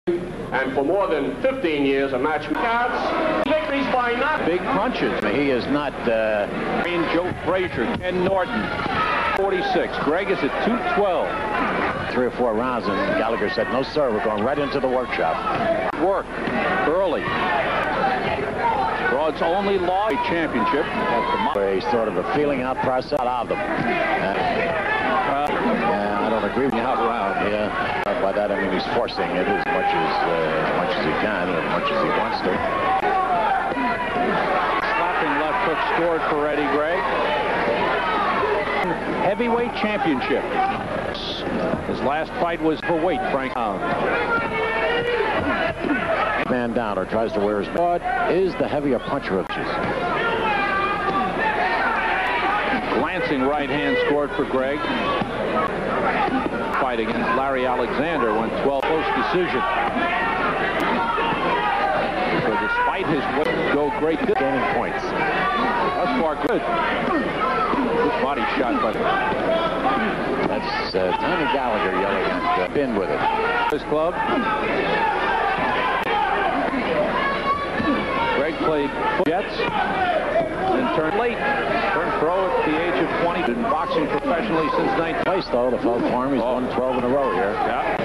And for more than 15 years, a match counts. Victories by not big punches. He is not. Joe Frazier, Ken Norton, 46. Gregg is at 212. 3 or 4 rounds, and Gallagher said, "No, sir, we're going right into the workshop." Work early. Broad's only law championship. He's sort of a feeling out process out of them. I don't agree with you. Out round. Yeah. By that I mean he's forcing it as much as he can, or as much as he wants to. Slapping left hook scored for Eddie Gregg. Heavyweight championship. His last fight was for weight, Frank. Man down or tries to wear his Broad is the heavier puncher of his. Glancing right hand scored for Gregg. Fight against Larry Alexander went 12 close decision. So despite his weight, go great gaining points. Thus far good. Good body shot by that's Tony Gallagher yelling at Bin with it. This club. Gregg played Jets and turned late. Turned pro at the age of 20. Been boxing professionally since 19. Place though, the foul for him. He's won 12 in a row here. Yeah.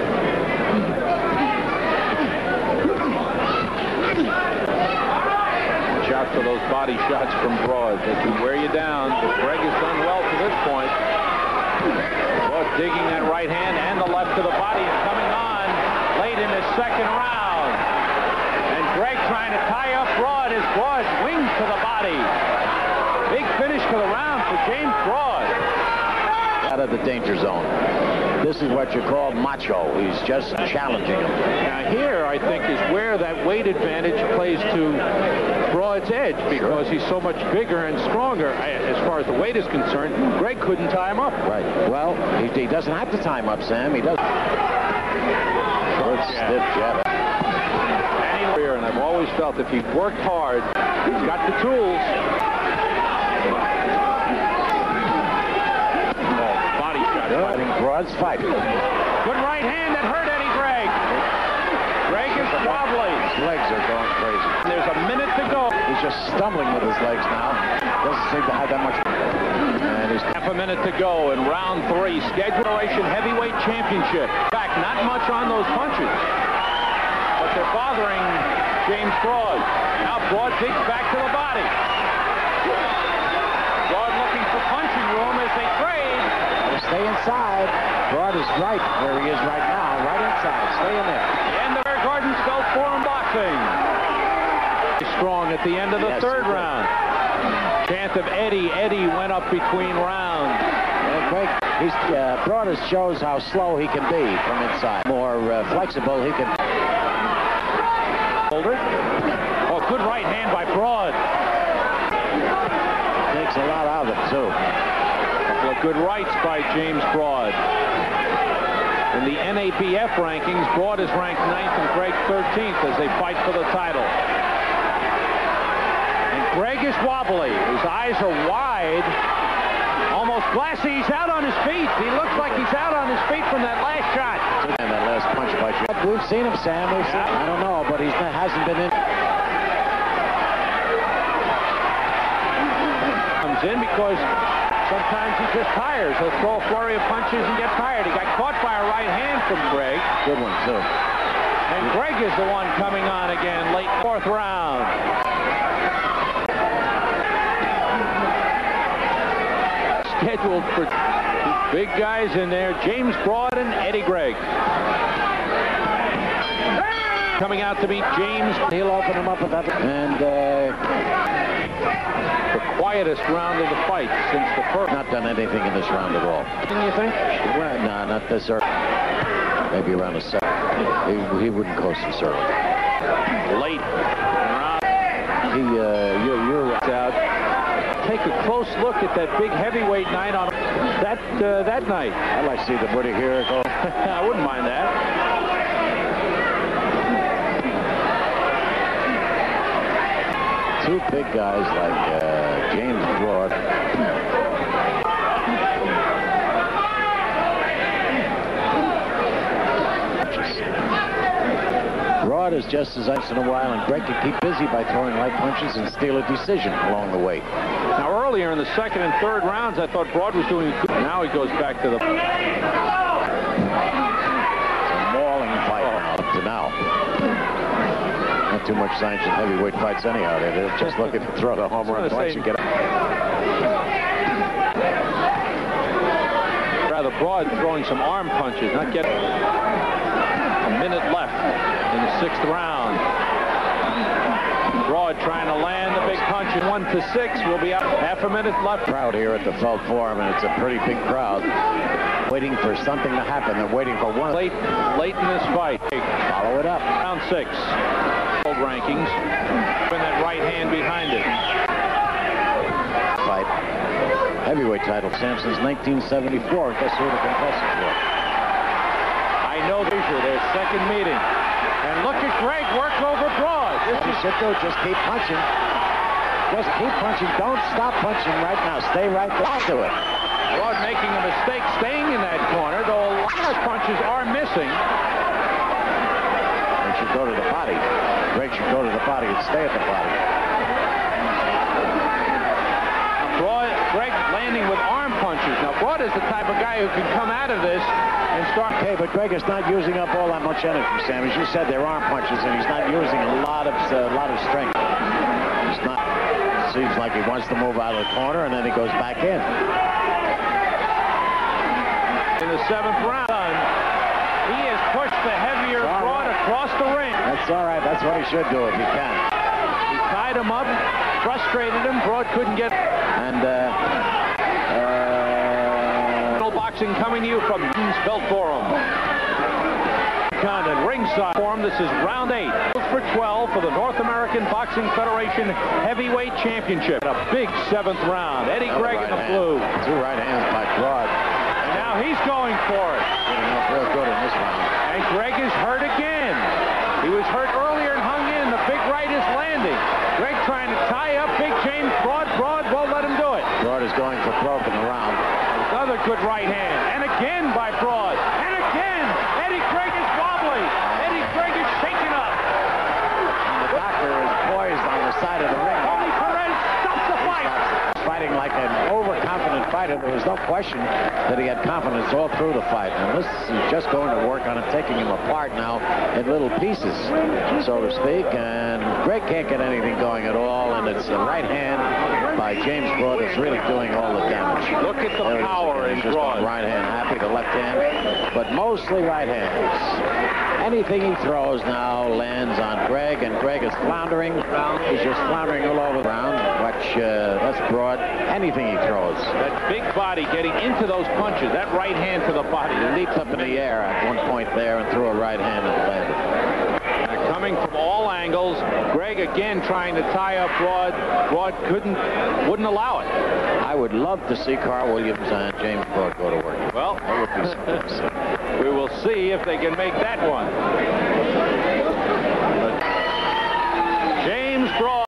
Watch out for those body shots from Broad. They can wear you down. Gregg has done well to this point. Broad digging that right hand and the left to the body and coming on late in the second round. And Gregg trying to tie up Broad as Broad wings to the body. Big finish to the round for James Broad. Out of the danger zone. This is what you call macho. He's just challenging him. Now here, I think, is where that weight advantage plays to Broad's edge, because he's so much bigger and stronger. As far as the weight is concerned, Gregg couldn't tie him up. Right. Well, he doesn't have to tie him up, Sam. He doesn't. Good stiff jab. And I've always felt if he worked hard, he's got the tools. Broad's fighting. Good right hand that hurt Eddie Gregg. Gregg is wobbly. His legs are going crazy. There's a minute to go. He's just stumbling with his legs now. Doesn't seem to have that much. And he's half a minute to go in round 3. Schedulation heavyweight championship. In fact, not much on those punches, but they're bothering James Broad. Now Broad digs back to the body. Broad looking for punching room as they trade. Stay inside. Broad is right where he is right now. Right inside. Stay in there. The end of Bear Gardens Belt Forum boxing. Strong at the end of the third round. Chant of Eddie. Eddie went up between rounds. Gregg, Broad shows how slow he can be from inside. More flexible he can. Hold it. Oh, good right hand by Broad. Takes a lot out of it, too. Good rights by James Broad. In the NABF rankings, Broad is ranked 9th and Gregg 13th as they fight for the title. And Gregg is wobbly. His eyes are wide, almost glassy. He's out on his feet. He looks like he's out on his feet from that last shot. And that last punch by Gregg. We've seen him, Sam. We've seen him. I don't know, but he hasn't been in. Comes in because sometimes he just tires. He'll throw a flurry of punches and get tired. He got caught by a right hand from Gregg. Good one, too. And Gregg is the one coming on again, late 4th round. Scheduled for big guys in there, James Broad and Eddie Gregg. Coming out to meet James. He'll open him up with that. And the quietest round of the fight since the first. Not done anything in this round at all. You think? Well, no, not this early. Maybe around the 7th. He wouldn't close this early. Late round. You're out. Take a close look at that big heavyweight night on that night. I'd like to see the Buddy here go. I wouldn't mind that. Two big guys like James Broad. Broad is just as nice in a while, and Gregg can keep busy by throwing light punches and steal a decision along the way. Now, earlier in the second and third rounds, I thought Broad was doing good. Now he goes back to the... It's a mauling fight up to now. Not too much science in heavyweight fights anyhow. They're just looking to throw the home run once you get out. Rather Broad throwing some arm punches, not getting... A minute left in the 6th round. Broad trying to land the big punch, and 1-6 will be up. Half a minute left. Crowd here at the Felt Forum, and it's a pretty big crowd waiting for something to happen. They're waiting for one. Late in this fight. Follow it up. Round 6. World rankings. And that right hand behind it. Fight. Heavyweight title, Sampson's 1974. Guess who the contestants were? I know these are their second meeting. And look at Gregg work over Broad. What you should do, just keep punching. Just keep punching. Don't stop punching right now. Stay right there to it. Broad making a mistake staying in that corner, though a lot of punches are missing. They should go to the body. Gregg should go to the body and stay at the body. Gregg landing with arm punches. Now, Broad is the type of guy who can come out of this and start... Okay, but Gregg is not using up all that much energy, Sam. As you said, they're arm punches, and he's not using a lot of strength. He's not... Seems like he wants to move out of the corner, and then he goes back in. In the 7th round, he has pushed the heavier Broad across the ring. That's all right. That's what he should do if he can. He tied him up, frustrated him. Broad couldn't get... And, boxing coming to you from Felt Forum. Condon, ringside form. This is round 8. For 12 for the North American Boxing Federation Heavyweight Championship. A big 7th round. Eddie Gregg in the blue. 2 right hands by Broad. And now he's going for it. Getting off real good in this round. And Gregg is hurt again. He was hurt earlier and hung in. The big right is landing. Gregg trying to tie up big James Broad. Broad won't let him do it. Broad is going for broke in the round. Another good right hand. And again by Broad. And again, Eddie Gregg is wobbly. Eddie Gregg is shaken up. And the doctor is poised on the side of the ring. Tony Perez stops the fight. Fighting like an overconfident fighter. There was no question that he had confidence all through the fight. And this is just going to work on him, taking him apart now in little pieces, so to speak. And Gregg can't get anything going at all. And it's the right hand by James Broad that's really doing all the damage. Look at the power in Broad. Right hand, happy the left hand, but mostly right hands. Anything he throws now lands on Gregg, and Gregg is floundering. He's just floundering all over the ground. Watch, that's Broad. Anything he throws. That big body getting into those punches. That right hand to the body. He leaped up in the air at one point there and threw a right hand and landed. Coming from all angles. Gregg again trying to tie up Broad. Broad wouldn't allow it. I would love to see Carl Williams and James Broad go to work. Well, that would be something. We will see if they can make that one.